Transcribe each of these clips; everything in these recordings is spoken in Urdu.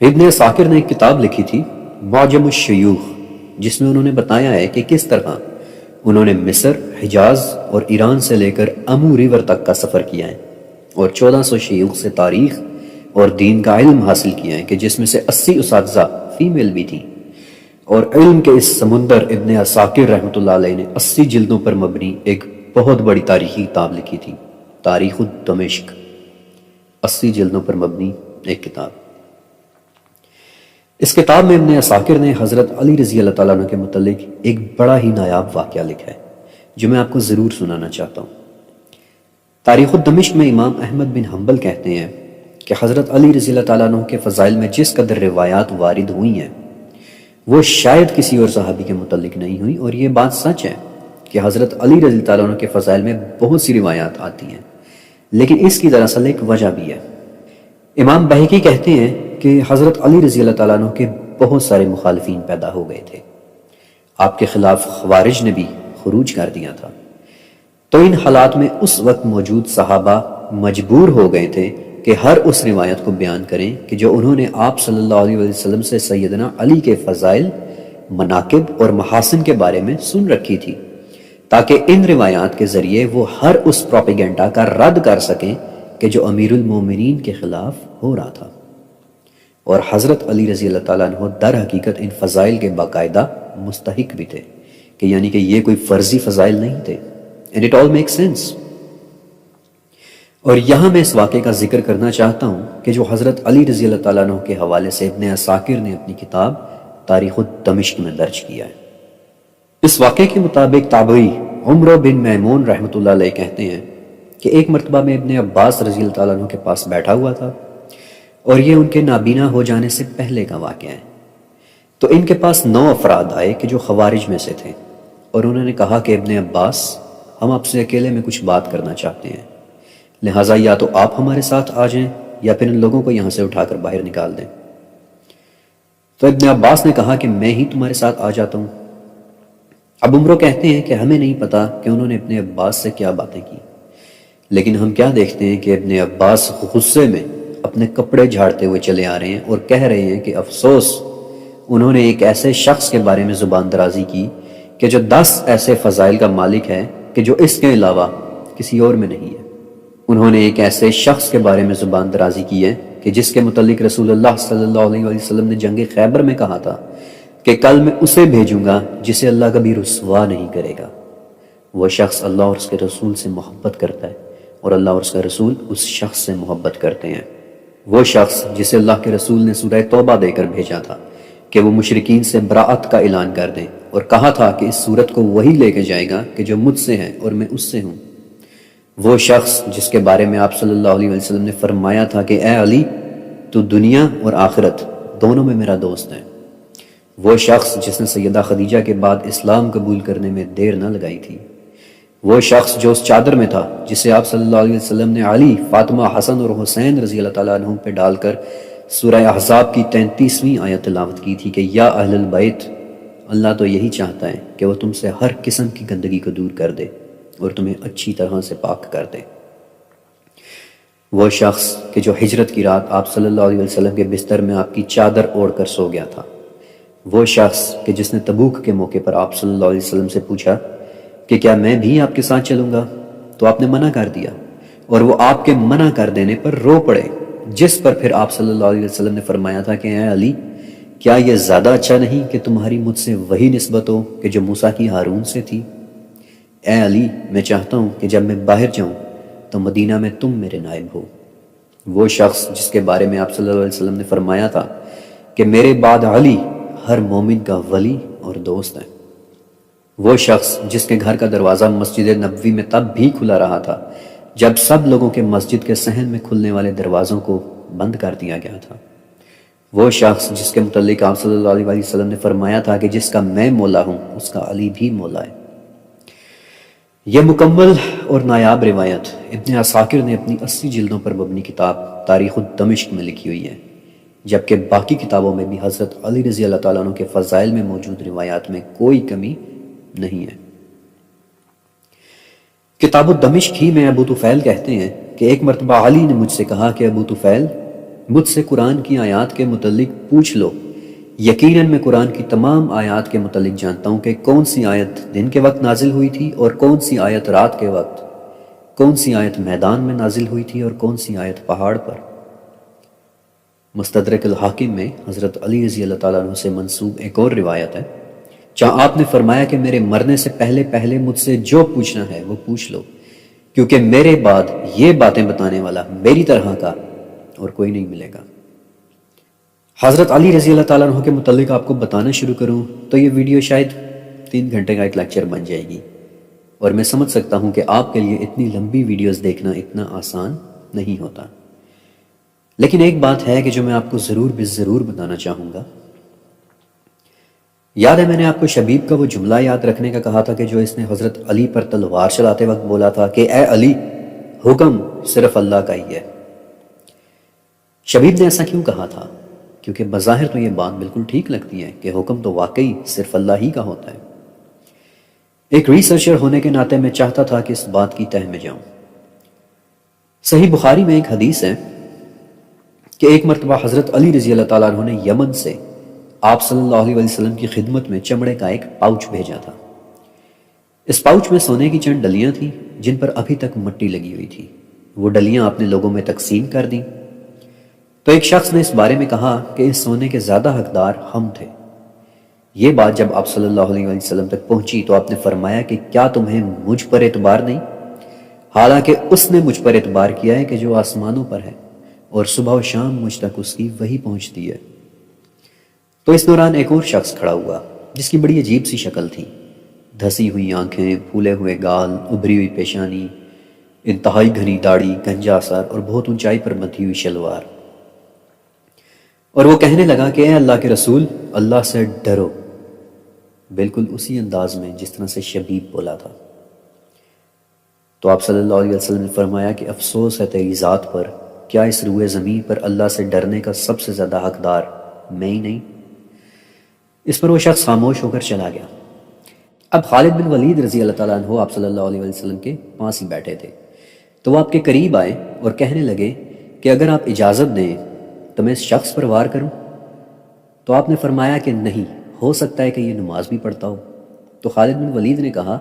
ابن عساکر نے ایک کتاب لکھی تھی معجم الشیوخ، جس میں انہوں نے بتایا ہے کہ کس طرح انہوں نے مصر، حجاز اور ایران سے لے کر امو ریور تک کا سفر کیا ہے اور 1400 شیوخ سے تاریخ اور دین کا علم حاصل کیا ہے، کہ جس میں سے 80 اساتذہ فیمیل بھی تھیں، اور علم کے اس سمندر ابن عساکر رحمۃ اللہ علیہ نے 80 جلدوں پر مبنی ایک بہت بڑی تاریخی کتاب لکھی تھی، تاریخ دمشق، 80 جلدوں پر مبنی ایک کتاب۔ اس کتاب میں ابن عساکر نے حضرت علی رضی اللہ تعالیٰ عنہ کے متعلق ایک بڑا ہی نایاب واقعہ لکھا ہے جو میں آپ کو ضرور سنانا چاہتا ہوں۔ تاریخ دمشق میں امام احمد بن حنبل کہتے ہیں کہ حضرت علی رضی اللہ تعالیٰ عنہ کے فضائل میں جس قدر روایات وارد ہوئی ہیں وہ شاید کسی اور صحابی کے متعلق نہیں ہوئی، اور یہ بات سچ ہے کہ حضرت علی رضی اللہ تعالیٰ عنہ کے فضائل میں بہت سی روایات آتی ہیں، لیکن اس کی دراصل ایک وجہ بھی ہے۔ امام بہقی کہتے ہیں کہ حضرت علی رضی اللہ تعالیٰ عنہ کے بہت سارے مخالفین پیدا ہو گئے تھے، آپ کے خلاف خوارج نے بھی خروج کر دیا تھا، تو ان حالات میں اس وقت موجود صحابہ مجبور ہو گئے تھے کہ ہر اس روایت کو بیان کریں کہ جو انہوں نے آپ صلی اللہ علیہ وسلم سے سیدنا علی کے فضائل، مناقب اور محاسن کے بارے میں سن رکھی تھی، تاکہ ان روایات کے ذریعے وہ ہر اس پروپیگنڈا کا رد کر سکیں کہ جو امیر المومنین کے خلاف ہو رہا تھا۔ اور حضرت علی رضی اللہ تعالیٰ عنہ در حقیقت ان فضائل کے باقاعدہ مستحق بھی تھے، کہ یعنی کہ یہ کوئی فرضی فضائل نہیں تھے، and it all makes sense۔ اور یہاں میں اس واقعے کا ذکر کرنا چاہتا ہوں کہ جو حضرت علی رضی اللہ تعالیٰ عنہ کے حوالے سے ابن عساکر نے اپنی کتاب تاریخ دمشق میں درج کیا ہے۔ اس واقعے کے مطابق تابعی عمر بن میمون رحمۃ اللہ علیہ کہتے ہیں کہ ایک مرتبہ میں ابن عباس رضی اللہ تعالیٰ عنہ کے پاس بیٹھا ہوا تھا، اور یہ ان کے نابینا ہو جانے سے پہلے کا واقعہ ہے۔ تو ان کے پاس 9 افراد آئے کہ جو خوارج میں سے تھے، اور انہوں نے کہا کہ ابن عباس، ہم آپ سے اکیلے میں کچھ بات کرنا چاہتے ہیں، لہٰذا یا تو آپ ہمارے ساتھ آ جائیں یا پھر ان لوگوں کو یہاں سے اٹھا کر باہر نکال دیں۔ تو ابن عباس نے کہا کہ میں ہی تمہارے ساتھ آ جاتا ہوں۔ اب عمرو کہتے ہیں کہ ہمیں نہیں پتا کہ انہوں نے ابن عباس سے کیا باتیں کی، لیکن ہم کیا دیکھتے ہیں کہ ابن عباس غصے میں اپنے کپڑے جھاڑتے ہوئے چلے آ رہے ہیں اور کہہ رہے ہیں کہ افسوس، انہوں نے ایک ایسے شخص کے بارے میں زبان درازی کی کہ جو 10 ایسے فضائل کا مالک ہے کہ جو اس کے علاوہ کسی اور میں نہیں ہے۔ انہوں نے ایک ایسے شخص کے بارے میں زبان درازی کی ہے کہ جس کے متعلق رسول اللہ صلی اللہ علیہ وسلم نے جنگ خیبر میں کہا تھا کہ کل میں اسے بھیجوں گا جسے اللہ کبھی رسوا نہیں کرے گا۔ وہ شخص اللہ اور اس کے رسول سے محبت کرتا ہے، اور اللہ اور اس کا رسول اس شخص سے محبت کرتے ہیں۔ وہ شخص جسے اللہ کے رسول نے سورہ توبہ دے کر بھیجا تھا کہ وہ مشرکین سے براءت کا اعلان کر دیں، اور کہا تھا کہ اس صورت کو وہی لے کے جائے گا کہ جو مجھ سے ہے اور میں اس سے ہوں۔ وہ شخص جس کے بارے میں آپ صلی اللہ علیہ وسلم نے فرمایا تھا کہ اے علی، تو دنیا اور آخرت دونوں میں میرا دوست ہے۔ وہ شخص جس نے سیدہ خدیجہ کے بعد اسلام قبول کرنے میں دیر نہ لگائی تھی۔ وہ شخص جو اس چادر میں تھا جسے آپ صلی اللہ علیہ وسلم نے علی، فاطمہ، حسن اور حسین رضی اللہ تعالیٰ عنہ پہ ڈال کر سورہ احزاب کی 33ویں آیت تلاوت کی تھی کہ یا اہل البیت، اللہ تو یہی چاہتا ہے کہ وہ تم سے ہر قسم کی گندگی کو دور کر دے اور تمہیں اچھی طرح سے پاک کر دے۔ وہ شخص کہ جو ہجرت کی رات آپ صلی اللہ علیہ وسلم کے بستر میں آپ کی چادر اوڑھ کر سو گیا تھا۔ وہ شخص کہ جس نے تبوک کے موقع پر آپ صلی اللہ علیہ وسلم سے پوچھا کہ کیا میں بھی آپ کے ساتھ چلوں گا، تو آپ نے منع کر دیا، اور وہ آپ کے منع کر دینے پر رو پڑے، جس پر پھر آپ صلی اللہ علیہ وسلم نے فرمایا تھا کہ اے علی، کیا یہ زیادہ اچھا نہیں کہ تمہاری مجھ سے وہی نسبت ہو کہ جو موسیٰ کی ہارون سے تھی؟ اے علی، میں چاہتا ہوں کہ جب میں باہر جاؤں تو مدینہ میں تم میرے نائب ہو۔ وہ شخص جس کے بارے میں آپ صلی اللہ علیہ وسلم نے فرمایا تھا کہ میرے بعد علی ہر مومن کا ولی اور دوست ہے۔ وہ شخص جس کے گھر کا دروازہ مسجد نبوی میں تب بھی کھلا رہا تھا جب سب لوگوں کے مسجد کے صحن میں کھلنے والے دروازوں کو بند کر دیا گیا تھا۔ وہ شخص جس کے متعلق آپ صلی اللہ علیہ وسلم نے فرمایا تھا کہ جس کا میں مولا ہوں اس کا علی بھی مولا ہے۔ یہ مکمل اور نایاب روایت ابن عساکر نے اپنی 80 جلدوں پر مبنی کتاب تاریخ دمشق میں لکھی ہوئی ہے، جبکہ باقی کتابوں میں بھی حضرت علی رضی اللہ تعالیٰ عنہ کے فضائل میں موجود روایات میں کوئی کمی نہیں ہے۔ کتاب الدمشق ہی میں ابو طفیل کہتے ہیں کہ ایک مرتبہ علی نے مجھ سے کہا کہ ابو طفیل، مجھ سے قرآن کی آیات کے متعلق پوچھ لو، یقیناً میں قرآن کی تمام آیات کے متعلق جانتا ہوں کہ کون سی آیت دن کے وقت نازل ہوئی تھی اور کون سی آیت رات کے وقت، کون سی آیت میدان میں نازل ہوئی تھی اور کون سی آیت پہاڑ پر۔ مستدرک الحاکم میں حضرت علی رضی اللہ تعالیٰ عنہ سے منسوب ایک اور روایت ہے جہاں آپ نے فرمایا کہ میرے مرنے سے پہلے پہلے مجھ سے جو پوچھنا ہے وہ پوچھ لو، کیونکہ میرے بعد یہ باتیں بتانے والا میری طرح کا اور کوئی نہیں ملے گا۔ حضرت علی رضی اللہ تعالیٰ عنہ کے متعلق آپ کو بتانا شروع کروں تو یہ ویڈیو شاید 3 گھنٹے کا ایک لیکچر بن جائے گی، اور میں سمجھ سکتا ہوں کہ آپ کے لیے اتنی لمبی ویڈیوز دیکھنا اتنا آسان نہیں ہوتا، لیکن ایک بات ہے کہ جو میں آپ کو ضرور بتانا چاہوں گا۔ یاد ہے میں نے آپ کو شبیب کا وہ جملہ یاد رکھنے کا کہا تھا کہ جو اس نے حضرت علی پر تلوار چلاتے وقت بولا تھا کہ اے علی، حکم صرف اللہ کا ہی ہے۔ شبیب نے ایسا کیوں کہا تھا؟ کیونکہ بظاہر تو یہ بات بالکل ٹھیک لگتی ہے کہ حکم تو واقعی صرف اللہ ہی کا ہوتا ہے۔ ایک ریسرچر ہونے کے ناطے میں چاہتا تھا کہ اس بات کی تہ میں جاؤں۔ صحیح بخاری میں ایک حدیث ہے کہ ایک مرتبہ حضرت علی رضی اللہ تعالیٰ عنہ نے یمن سے آپ صلی اللہ علیہ وسلم کی خدمت میں چمڑے کا ایک پاؤچ بھیجا تھا۔ اس پاؤچ میں سونے کی چند ڈلیاں تھیں جن پر ابھی تک مٹی لگی ہوئی تھی۔ وہ ڈلیاں آپ نے لوگوں میں تقسیم کر دیں تو ایک شخص نے اس بارے میں کہا کہ اس سونے کے زیادہ حقدار ہم تھے۔ یہ بات جب آپ صلی اللہ علیہ وسلم تک پہنچی تو آپ نے فرمایا کہ کیا تمہیں مجھ پر اعتبار نہیں؟ حالانکہ اس نے مجھ پر اعتبار کیا ہے کہ جو آسمانوں پر ہے اور صبح و شام مجھ تک اس کی وہی پہنچتی ہے۔ تو اس دوران ایک اور شخص کھڑا ہوا جس کی بڑی عجیب سی شکل تھی، دھسی ہوئی آنکھیں، پھولے ہوئے گال، ابھری ہوئی پیشانی، انتہائی گھنی داڑھی، گنجا سر اور بہت اونچائی پر مدھی ہوئی شلوار، اور وہ کہنے لگا کہ اے اللہ کے رسول، اللہ سے ڈرو، بالکل اسی انداز میں جس طرح سے شبیب بولا تھا۔ تو آپ صلی اللہ علیہ وسلم نے فرمایا کہ افسوس ہے تیری ذات پر، کیا اس روئے زمین پر اللہ سے ڈرنے کا سب سے زیادہ حقدار میں ہی نہیں؟ اس پر وہ شخص خاموش ہو کر چلا گیا۔ اب خالد بن ولید رضی اللہ تعالیٰ عنہ آپ صلی اللہ علیہ وسلم کے پاس ہی بیٹھے تھے، تو وہ آپ کے قریب آئے اور کہنے لگے کہ اگر آپ اجازت دیں تو میں اس شخص پر وار کروں؟ تو آپ نے فرمایا کہ نہیں، ہو سکتا ہے کہ یہ نماز بھی پڑھتا ہو۔ تو خالد بن ولید نے کہا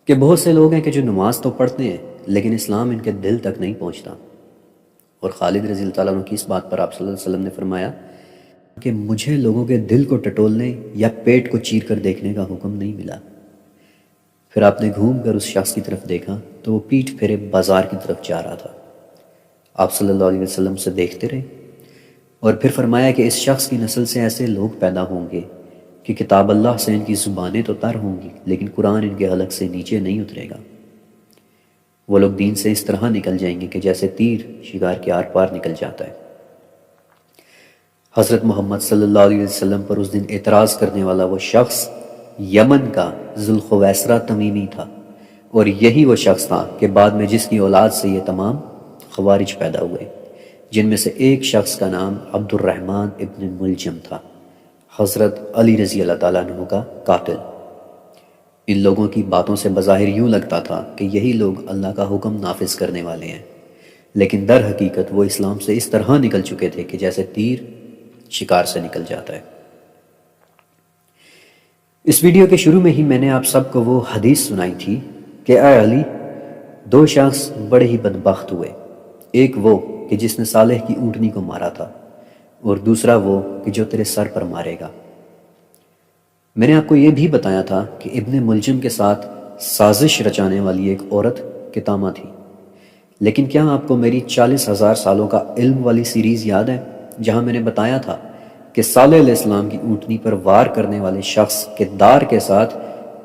کہ بہت سے لوگ ہیں کہ جو نماز تو پڑھتے ہیں لیکن اسلام ان کے دل تک نہیں پہنچتا۔ اور خالد رضی اللہ تعالیٰ عنہ کی اس بات پر آپ صلی اللہ علیہ وسلم نے فرمایا کہ مجھے لوگوں کے دل کو ٹٹولنے یا پیٹ کو چیر کر دیکھنے کا حکم نہیں ملا۔ پھر آپ نے گھوم کر اس شخص کی طرف دیکھا تو وہ پیٹھ پھیرے بازار کی طرف جا رہا تھا۔ آپ صلی اللہ علیہ وسلم سے دیکھتے رہے اور پھر فرمایا کہ اس شخص کی نسل سے ایسے لوگ پیدا ہوں گے کہ کتاب اللہ سے ان کی زبانیں تو تر ہوں گی لیکن قرآن ان کے حلق سے نیچے نہیں اترے گا۔ وہ لوگ دین سے اس طرح نکل جائیں گے کہ جیسے تیر شکار کے آر پار نکل جاتا ہے۔ حضرت محمد صلی اللہ علیہ وسلم پر اس دن اعتراض کرنے والا وہ شخص یمن کا ذوالخویسرہ تمیمی تھا، اور یہی وہ شخص تھا کہ بعد میں جس کی اولاد سے یہ تمام خوارج پیدا ہوئے، جن میں سے ایک شخص کا نام عبد الرحمن ابن ملجم تھا، حضرت علی رضی اللہ تعالیٰ عنہ کا قاتل۔ ان لوگوں کی باتوں سے بظاہر یوں لگتا تھا کہ یہی لوگ اللہ کا حکم نافذ کرنے والے ہیں، لیکن در حقیقت وہ اسلام سے اس طرح نکل چکے تھے کہ جیسے تیر شکار سے نکل جاتا ہے۔ اس ویڈیو کے شروع میں ہی میں نے آپ سب کو وہ حدیث سنائی تھی کہ اے علی، 2 شخص بڑے ہی بدبخت ہوئے، ایک وہ کہ جس نے صالح کی اونٹنی کو مارا تھا، اور دوسرا وہ کہ جو تیرے سر پر مارے گا۔ میں نے آپ کو یہ بھی بتایا تھا کہ ابن ملجم کے ساتھ سازش رچانے والی ایک عورت کتامہ تھی، لیکن کیا آپ کو میری 40,000 سالوں کا علم والی سیریز یاد ہے جہاں میں نے بتایا تھا کہ صالح علیہ السلام کی اونٹنی پر وار کرنے والے شخص کے دار کے ساتھ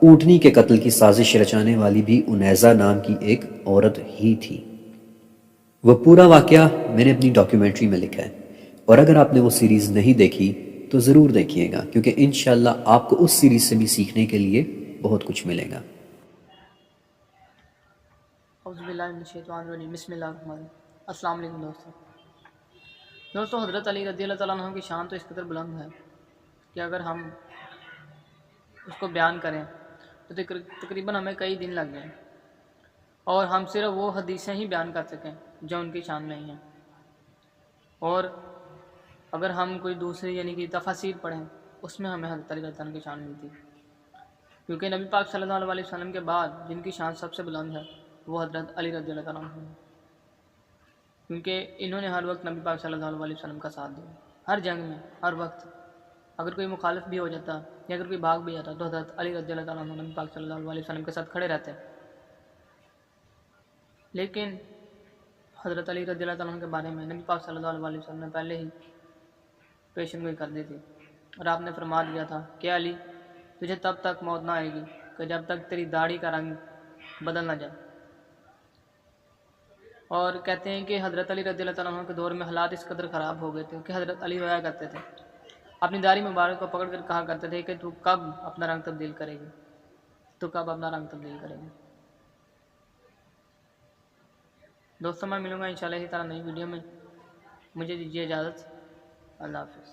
اونٹنی کے قتل کی سازش رچانے والی بھی انیزہ نام کی ایک عورت ہی تھی؟ وہ پورا واقعہ میں نے اپنی ڈاکیومنٹری میں لکھا ہے، اور اگر آپ نے وہ سیریز نہیں دیکھی تو ضرور دیکھیے گا، کیونکہ انشاءاللہ آپ کو اس سیریز سے بھی سیکھنے کے لیے بہت کچھ ملے گا۔ اعوذ باللہ من الشیطان الرجیم، بسم اللہ الرحمن الرحیم۔ السلام علیکم دوستو، حضرت علی رضی اللہ تعالیٰ عنہ کی شان تو اس قدر بلند ہے کہ اگر ہم اس کو بیان کریں تو تقریباً ہمیں کئی دن لگ جائیں، اور ہم صرف وہ حدیثیں ہی بیان کر سکیں جو ان کی شان میں ہی ہیں۔ اور اگر ہم کوئی دوسری یعنی کہ تفاسیر پڑھیں اس میں ہمیں حضرت علی رضی اللہ عنہ کی شان ملتی، کیونکہ نبی پاک صلی اللہ علیہ وسلم کے بعد جن کی شان سب سے بلند ہے وہ حضرت علی رضی اللہ عنہ ہیں، کیونکہ انہوں نے ہر وقت نبی پاک صلی اللہ علیہ وسلم کا ساتھ دیا، ہر جنگ میں، ہر وقت اگر کوئی مخالف بھی ہو جاتا یا اگر کوئی بھاگ بھی جاتا تو حضرت علی رضی اللہ عنہ نبی پاک صلی اللہ علیہ وسلم کے ساتھ کھڑے رہتے۔ لیکن حضرت علی رضی اللہ عنہ کے بارے میں نبی پاک صلی اللہ علیہ وسلم نے پہلے ہی پیشن گوئی کر دی تھی، اور آپ نے فرما دیا تھا کہ علی تجھے تب تک موت نہ آئے گی کہ جب تک تیری داڑھی کا رنگ بدل نہ جائے۔ اور کہتے ہیں کہ حضرت علی رضی اللہ عنہ کے دور میں حالات اس قدر خراب ہو گئے تھے کہ حضرت علی رویا کرتے تھے، اپنی داڑھی مبارک کو پکڑ کر کہا کرتے تھے کہ تو کب اپنا رنگ تبدیل کرے گی، تو کب اپنا رنگ تبدیل کرے گی۔ دوستوں میں ملوں گا انشاءاللہ اسی طرح نئی ویڈیو میں، مجھے دیجیے اجازت، اللہ حافظ۔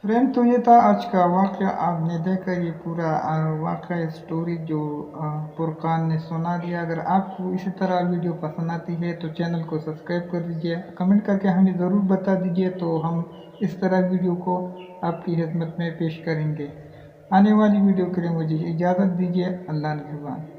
فرینڈ تو یہ تھا آج کا واقعہ، آپ نے دیکھا یہ پورا واقعہ اسٹوری جو فرقان نے سنا دیا۔ اگر آپ کو اسی طرح ویڈیو پسند آتی ہے تو چینل کو سبسکرائب کر دیجیے، کمنٹ کر کے ہمیں ضرور بتا دیجیے تو ہم اس طرح ویڈیو کو آپ کی خدمت میں پیش کریں گے۔ آنے والی ویڈیو کے لیے مجھے اجازت دیجیے، اللہ نگہبان۔